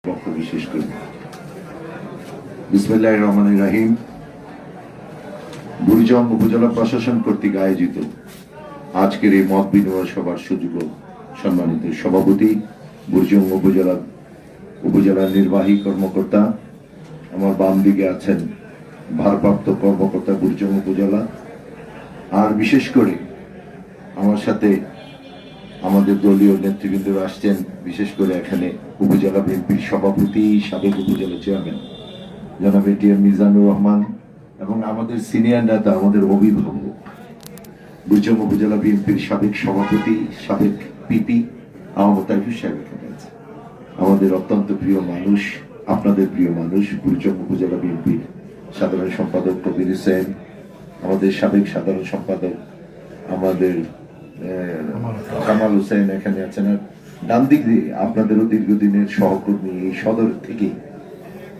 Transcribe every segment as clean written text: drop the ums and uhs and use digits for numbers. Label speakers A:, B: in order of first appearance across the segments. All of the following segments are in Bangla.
A: বিশেষ করে বিসমিল্লাহির রহমানির রহিম। বুড়িচং উপজেলা প্রশাসন কর্তৃক আয়োজিত আজকের এই মত বিনিময় সভার সুযোগ সম্মানিত সভাপতি, বুড়িচং উপজেলার নির্বাহী কর্মকর্তা, আমার বাম দিকে আছেন ভারপ্রাপ্ত কর্মকর্তা বুড়িচং উপজেলা, আর বিশেষ করে আমার সাথে আমাদের দলীয় নেতৃবৃন্দ আসছেন, বিশেষ করে এখানে উপজেলা বিএনপির সভাপতি, সাবেক উপজেলা চেয়ারম্যান জনাব এটিএম মিজানুর রহমান এবং আমাদের সিনিয়র নেতা, আমাদের অভিভাবক বুড়িচং উপজেলা বিএনপির সাবেক সভাপতি, সাবেক পিপি আহমদ তাইফুর সাহেব এখানে আছে। আমাদের অত্যন্ত প্রিয় মানুষ, আপনাদের প্রিয় মানুষ, বুড়িচং উপজেলা বিএনপির সাধারণ সম্পাদক কবির হোসেন, আমাদের সাবেক সাধারণ সম্পাদক আমাদের কামাল হোসেন এখানে আছেন। আর ডান দিক দিয়ে আপনাদেরও দীর্ঘদিনের সহকর্মী এই সদর থেকে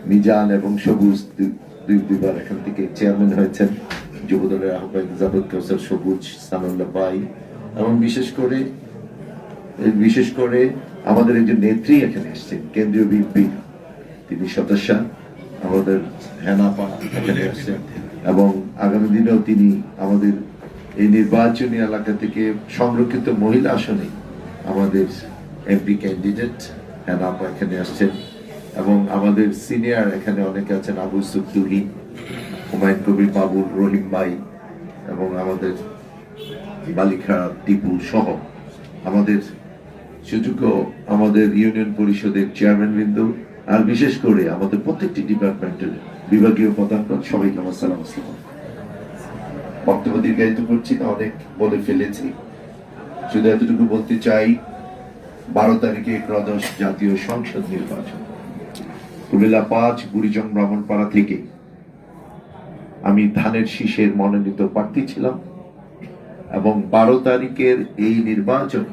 A: মিজান এবং সবুজ দুইবার এখান থেকে চেয়ারম্যান হয়েছেন, যুবদলের আহ্বায়ক জাভেদ কাউসার সবুজ, সানুল্লাহ ভাই, এবং বিশেষ করে আমাদের একজন নেত্রী এখানে এসছেন, কেন্দ্রীয় বিএনপি তিনি সদস্য আমাদের হেনাপা এখানে আসছেন, এবং আগামী দিনেও তিনি আমাদের এই নির্বাচনী এলাকা থেকে সংরক্ষিত মহিলা আসনে আমাদের এমপি ক্যান্ডিডেট হেনাপা এখানে আসছেন, এবং আমাদের সিনিয়র এখানে অনেকে আছেন, আবু সুফতুহিন, হুমায়ুন কবির বাবুল, রহিম ভাই, এবং আমাদের বালিখা টিপু সহ আমাদের সুযোগ্য আমাদের ইউনিয়ন পরিষদের চেয়ারম্যান বিন্দু, আর বিশেষ করে আমাদের প্রত্যেকটি ডিপার্টমেন্টের বিভাগীয় প্রধানগণ, সবাইকে আমার সালাম। বক্তব্য দীর্ঘায়িত করছি না, অনেক বলে ফেলেছি, শুধু এতটুকু বলতে চাই, 12 তারিখে একাদশ জাতীয় সংসদ নির্বাচন কুমিল্লা 5 বুড়িচং ব্রাহ্মণপাড়া থেকে আমি ধানের শীষের মনোনীত প্রার্থী ছিলাম, এবং 12 তারিখের এই নির্বাচন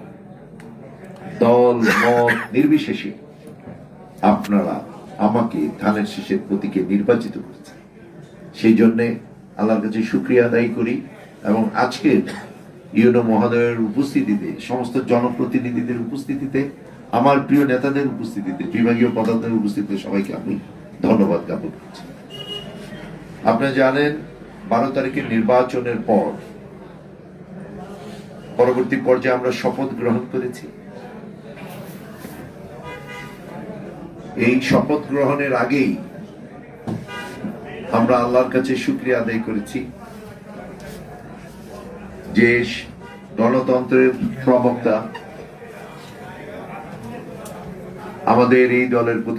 A: দল মত নির্বিশেষে আপনারা আমাকে ধানের শীষের প্রতীকে নির্বাচিত করেছেন। সেই জন্যে আল্লাহর কাছে শুকরিয়া আদায় করি, এবং আজকে ইউনো মহোদয়ের উপস্থিতিতে, সমস্ত জনপ্রতিনিধিদের উপস্থিতিতে, আমার প্রিয় নেতাদের উপস্থিতিতে, বিভাগীয় প্রধানদের উপস্থিতিতে সবাইকে আমি ধন্যবাদ জ্ঞাপন করছি। আপনারা জানেন 12 তারিখের নির্বাচনের পর পরবর্তী পর্যায়ে আমরা শপথ গ্রহণ করেছি। এই শপথ গ্রহণের আগেই আমরা আল্লাহর কাছে শুকরিয়া আদায় করেছি যে গণতন্ত্রের প্রবক্তা আমাদের এই দলের প্রতি